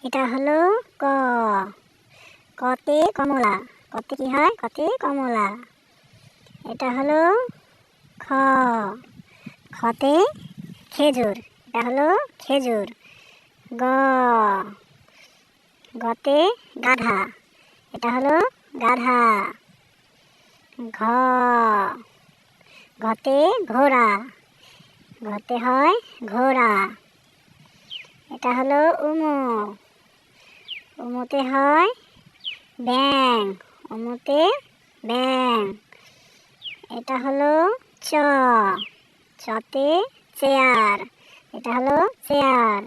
এটা হলো ক। কতে কমলা। কতে কি হয়? কতে কমলা। এটা হলো খ। খতে খেজুর। এটা হলো খেজুর। গ। গতে গাধা। এটা হলো গাধা। ঘ। ঘতে ঘোড়া। ঘতে হয় ঘোড়া। এটা হলো উমু। উমুতে হয় ব্যাং। উমুতে ব্যাং। এটা হলো চ। চতে চেয়ার। এটা হলো চেয়ার।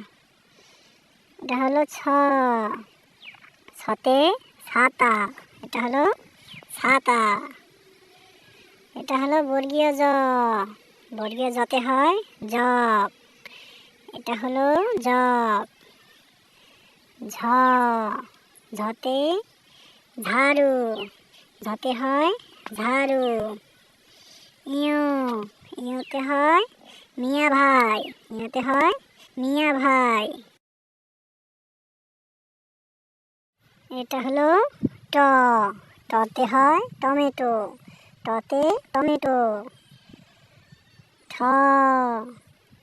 এটা হলো ছ। ছতে ছাতা। এটা হলো ছাতা। এটা হলো বর্গীয় জ। বর্গীয় জতে হয় জগ। এটা হলো জগ। ঝ। ঝতে ঝাড়ু। ঝতে হয় ঝাড়ু। ইউ। ইউতে হয় মিয়া ভাই। ইউতে হয় মিয়া ভাই। এটা হলো ট। টতে হয় টমেটো। টতে টমেটো। ঠ।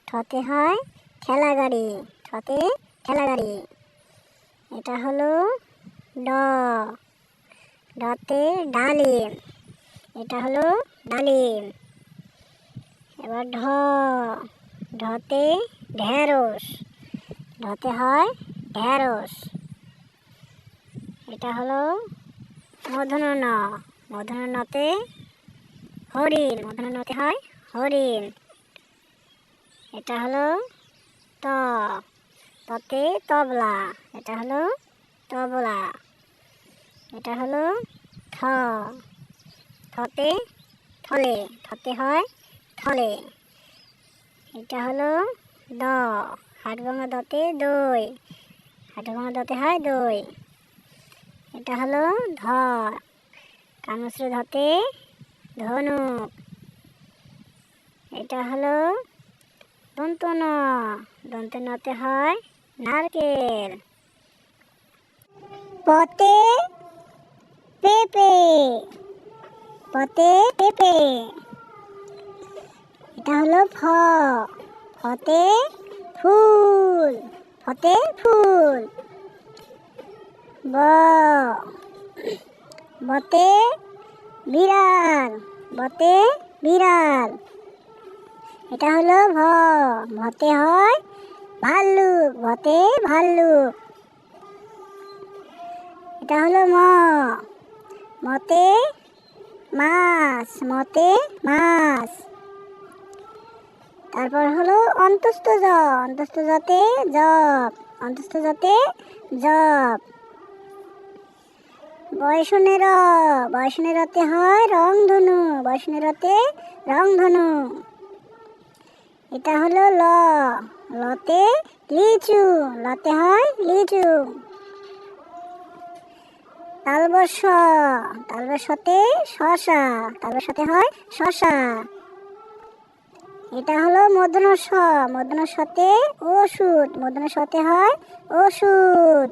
ঠতে হয় ঠেলা গাড়ি। ঠতে ঠেলা গাড়ি। এটা হলো ড। ডতে ডালিম। এটা হলো ডালিম। এবার ঢ। ঢতে ঢেঁড়স। ঢতে হয় ঢেঁড়স। এটা হলো মূর্ধন্য ণ। মূর্ধন্য ণতে হরিণ। মূর্ধন্য ণতে হয় হরিণ। এটা হলো ত। ততে তবলা। এটা হলো তবলা। এটা হলো থ। থতে থলে। থতে হয় থলে। এটা হলো দ। হাড়ভাঙা দতে দই। হাড়ভাঙা দতে হয় দই। এটা হলো ধ। কানশ্রী ধতে ধনুক। এটা হলো দন্ত ন। দন্ত নতে হয় নারকেল। পতে পেঁপে। পতে পেঁপে। এটা হলো ফ। ফতে ফুল। ফতে ফুল। ব। বতে বিড়াল। বতে বিড়াল। এটা হলো ভ। ভতে হয় ভাল্লুক। ভতে ভাল্লুক। এটা হলো ম। মতে মাছ। মতে মাছ। তারপর হলো অন্তস্থ জ। অন্তস্থ জতে জব। অন্তস্থ জতে জব। বয়সনে র। বয়সনে রতে হয় রংধনু। বয়সনে রতে রংধনু। এটা হলো ল। লতে লিচু। লতে হয় লিচু। তালবশ। তালবশতে শশা। তালবশতে হয় শশা। এটা হলো মূর্ধন্য ষ। মূর্ধন্য ষতে ওষুধ। মূর্ধন্য ষতে হয় ওষুধ।